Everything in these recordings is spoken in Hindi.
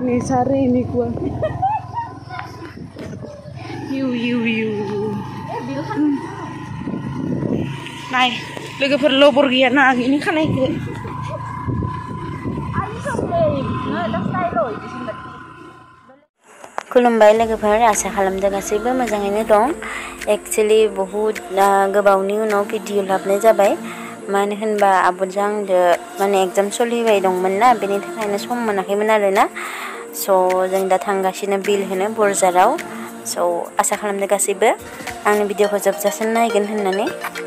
Nih sare ini gua. Yu. Nah, लोगोफोर लबर गैया ना ini खानायखौ. खुलुमबाय लोगोफोर, आसा खालामदों गासैबो मोजाङैनो दं। एक्चुअली बहुत गोबावनि उनाव भिडिअ लाबोनाय जाबाय। मानो होनबा आब'जों आंदो माने एग्जाम सोलिबाय दंमोन ना, बेनि थाखायनो सम मोनाखैमोन आरोना। स' जों दा थांगासिनो बिल होनो बरझाराव। स' आसा खालामदों गासैबो आंनि भिडिअखौ जोबजासिम नायगोन होननानै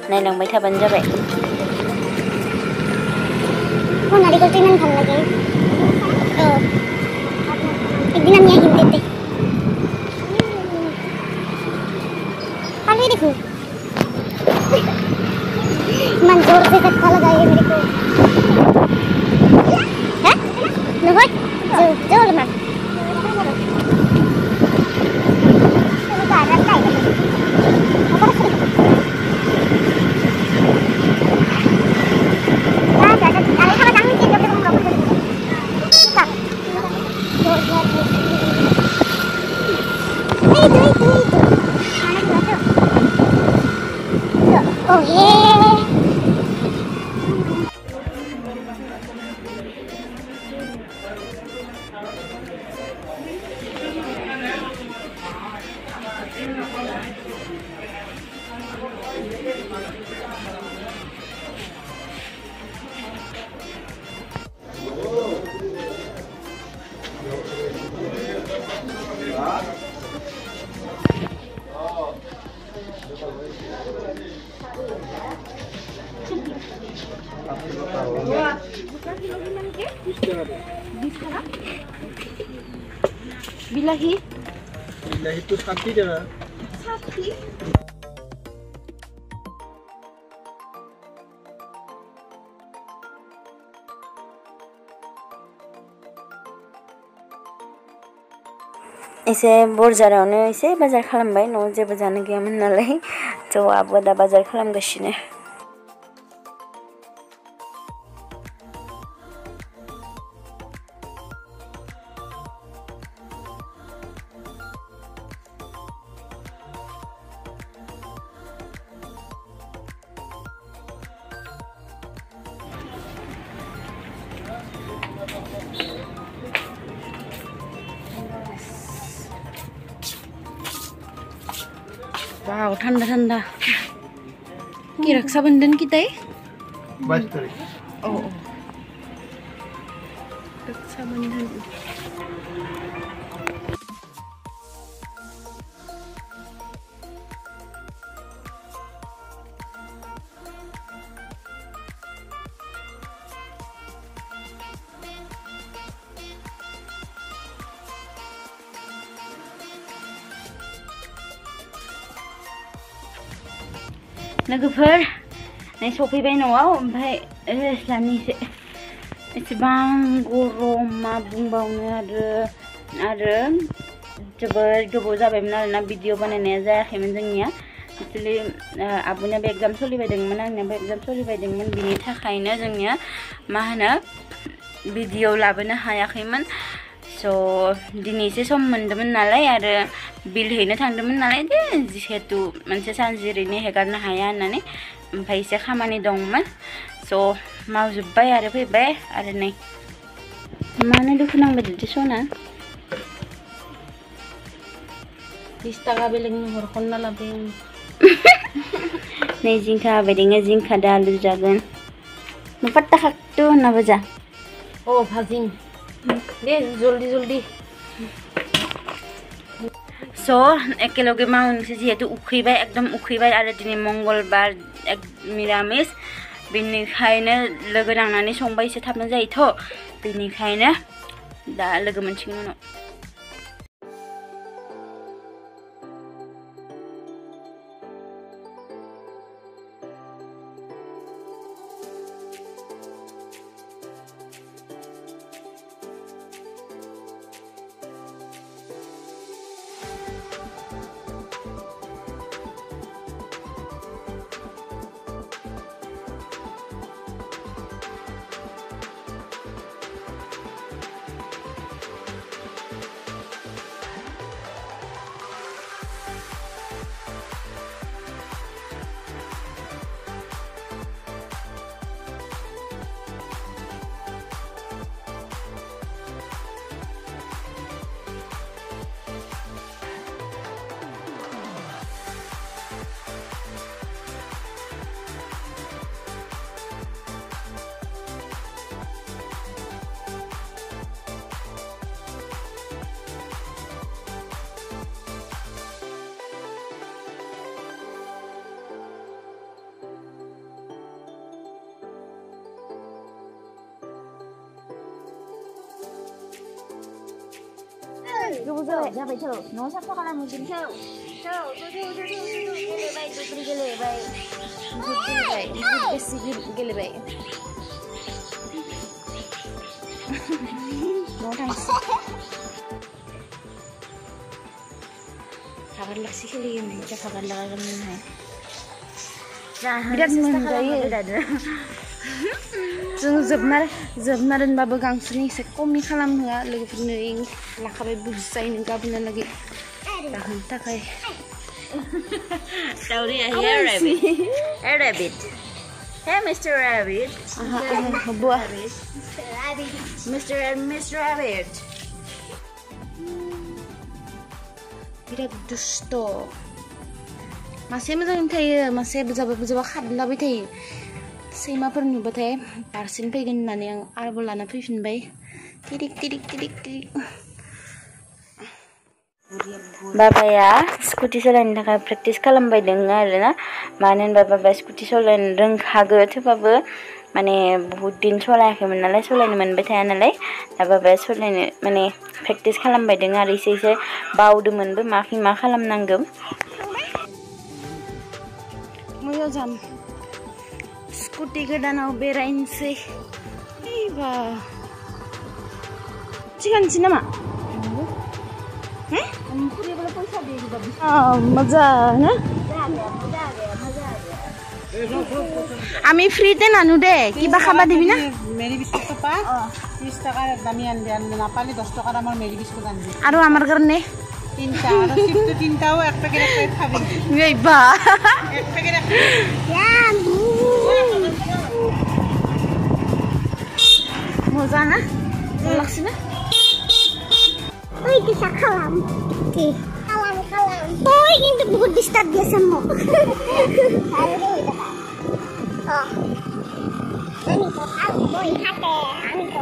नायलांबाय थाबानो जाबाय। नारिकलটো ইমান ভাল লাগে। একদিন আমি আহিম তেতে। पानी देखो मन जोर से धक्का लगा है मेरे को। हैं नहोय जोर मन Oh yeah. Bilahi itu sakti dah. Sakti. एसे बरझारावनो एसे बाजार खालामबाय, न'आव जेबो जानो गैयामोन नालाय। स' आब'आ दा बाजार खालामगासिनो। Wow, ठंडा की रक्षाबंधन की तय 22 तारीख। Oh, रक्षाबंधन। लोगोफोर नै सफैबाय न'आव। ओमफ्राय दानिसो एसेबां गरम मा बुंबावनो आरो जोबोर गोबाव जाबायमोन आरोना भिडिअ बानायनाया जायाखैमोन जोंनिया। एक्चुअली आब'नियाबो एग्जाम सोलिबाय दंमोन, आंनियाबो एग्जाम सोलिबाय दंमोन। बिनि थाखायनो जोंनिया मा होनो भिडिअ लाबोनो हायाखैमोन। स' दिनैसो सम मोन्दोंमोन नालाय आरो बिल हैनो थांदोंमोन नालाय दे जिहेतु मोनसे सान जिरैनो हेगारनो हाया होननानै। ओमफ्राय एसे खामानि दंमोन, स' मावजोब्बाय आरो फैबाय। आरो नै मानो दुखु नांबाय बिदि सना 20 taga बेलेगनि हरख'ना लाबोयो। नै जिंखा होबाय दोङो, जिंखा दा आलु जागोन। न'फाट्टा खाकटु होनना बोजा। Oh, भाजिं दे जल्दी स' एकेलगे मावनोसै जिहेतु उखैबाय, एकदम उखैबाय। आरो दिनै मंगलबार मिरामिस, बेनिखायनो लोगो नांनानै संबा एसे थाबनो जायोथ'। बेनिखायनो दा लोगो मोनसिगोन उनाव। गोबाव जाबाय जाबाय थौ न' साफा खालामनोसै थौ गेलेबाय दुब्रि गेलेबाय बेसे गेलेबाय न'आव थांसै kabar laksi kali ini cak kabar lagan ini birat menjayi जों जोबना दोनबाबो गांसोनि एसे खमनि खालामहोआ लोगोफोरनो लाखाबाय बुजायनो गाबोनो लागै जाहोनो थाखाय Dauriya here rabbit. Hey Mr. Rabbit. buah Mr. Rabbit. birat dusto masih मोजां थायो masih बुजाबा खारलाबाय थायो सैमाफोर नुबाथाय बारसिन फैगोन होननानै आं आरोबाव लाना फैफिनबाय तिरिक बाबाया स्कुटि सालायनो थाखाय प्रेक्टिस खालामबाय दङ आरोना मानो होनबा बाबाया स्कुटि सालायनो रोंखागो थेवबाबो माने बहुत दिन सालायाखैमोन नालाय सालायनो मोनबाय थाया नालाय दा बाबाया सालायनो माने प्रेक्टिस खालामबाय दङ आरो एसे बावदोंमोनबो मा खालामनांगौ मोजां जाम स्कुटि गोदानाव बेरायनोसै बा थिगानोसै नामा मजा ना আমি ফ্রিতে নানু দে কিবা খাবা দিবি না মেরি বিস্কুট পা 30 টাকার দামি আনবে না পালি 10 টাকার আমার মেরি বিস্কুট আনবি আর আমার কারণে তিনটা আর সিফট তিনটাও এক প্যাকেট খাবি এই বা এক প্যাকেট মজা না লাগছে না ওই কিছু খালাম কি খালাম ওই কিন্তু বহুত ডিস্টার্ব দিয়েছে মো আমি তো খাবো বই খাতে আমি তো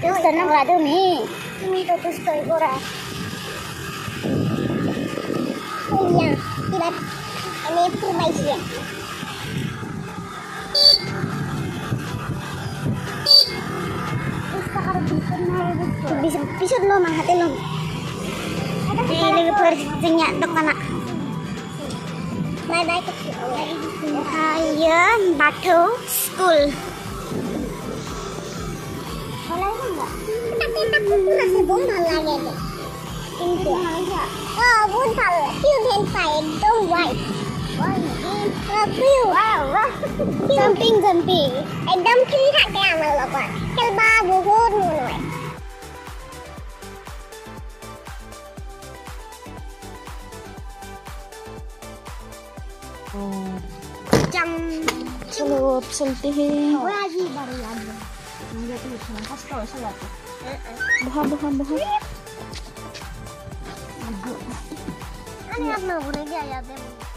দুষ্ট নোংরা তুমি তো দুষ্টই করা iya tidak ini perbaiki bisa lo manghati lo ini perginya dokana bye bye ayo Batu School tapi masih belum lagi deh oh buntal you can find don't white jumping एकदम ठीक ठाक है हम लोग का चल बा बहुत मुनोय जम चलो अब चलते हैं बड़ा जी बड़ी याद मुझे तो इसमें फर्स्ट और चलाते बहुत अरे आप लोग ने क्या याद है